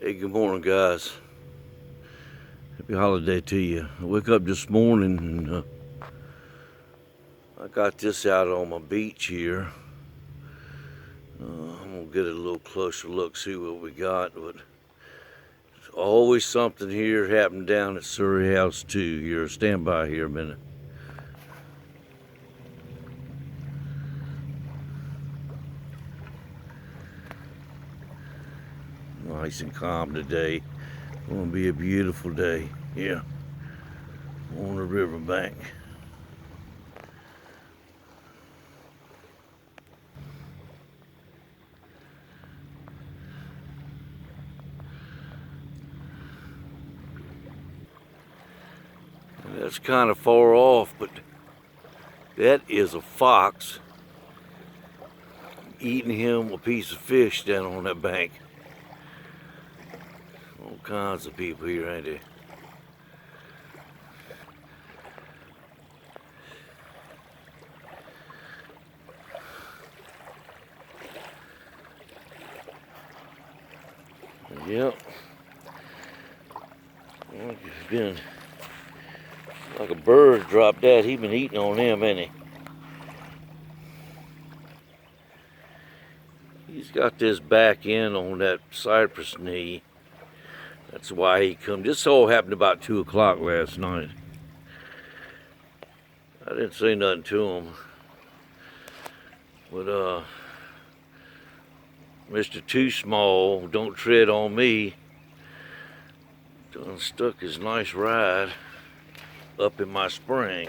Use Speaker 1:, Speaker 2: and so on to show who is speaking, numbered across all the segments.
Speaker 1: Hey, good morning, guys. Happy holiday to you. I woke up this morning and I got this out on my beach here. I'm gonna get a little closer look, see what we got. But there's always something here happening down at Surrey House 2 here. Stand by here a minute. Nice and calm today. Gonna be a beautiful day here on the riverbank. That's kind of far off, but that is a fox eating him a piece of fish down on that bank. All kinds of people here, ain't there? Yep. Well, it's been like a bird dropped that. He been eating on him, ain't he? He's got this back end on that cypress knee. That's why he come. This all happened about 2 o'clock last night. I didn't say nothing to him. But Mr. Too Small, don't tread on me, done stuck his nice ride up in my spring.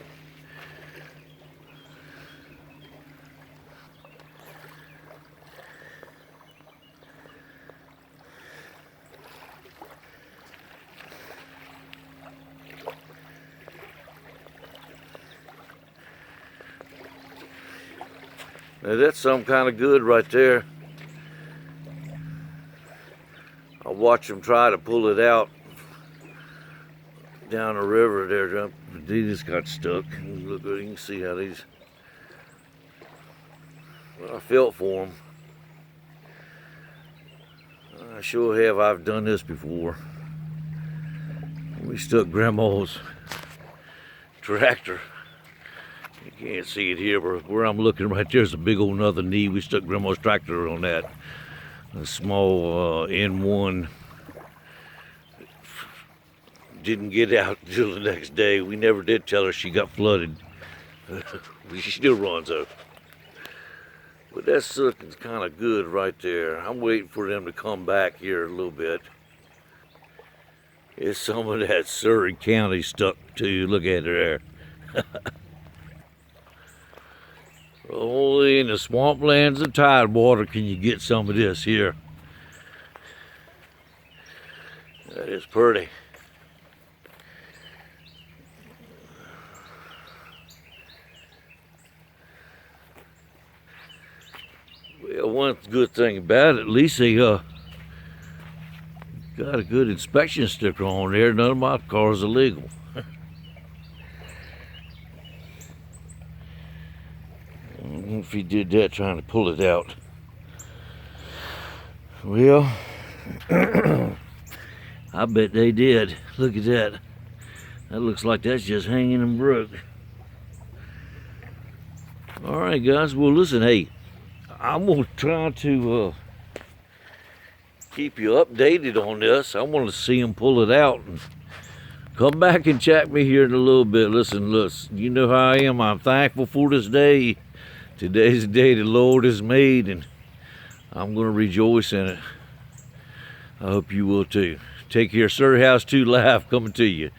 Speaker 1: Now that's some kind of good right there. I watch them try to pull it out down the river there. They just got stuck. Look, you can see how these. Well, I felt for them. I sure have. I've done this before. We stuck Grandma's tractor. You can't see it here, but where I'm looking right there's a big old another knee. We stuck Grandma's tractor on that. A small N1. Didn't get out until the next day. We never did tell her she got flooded. She still runs though. But that's looking kind of good right there. I'm waiting for them to come back here a little bit. It's some of that Surrey County stuff too. Look at her there. Only in the swamplands of Tidewater can you get some of this here. That is pretty. Well, one good thing about it, at least they got a good inspection sticker on there. None of my cars are legal. I don't know if he did that trying to pull it out. Well, I bet they did. Look at that. That looks like that's just hanging and broke. All right, guys. Well, listen, hey, I'm going to try to keep you updated on this. I want to see him pull it out. And come back and chat me here in a little bit. Listen, you know how I am. I'm thankful for this day. Today's the day the Lord has made, and I'm going to rejoice in it. I hope you will too. Take care. Surrey House 2 Live coming to you.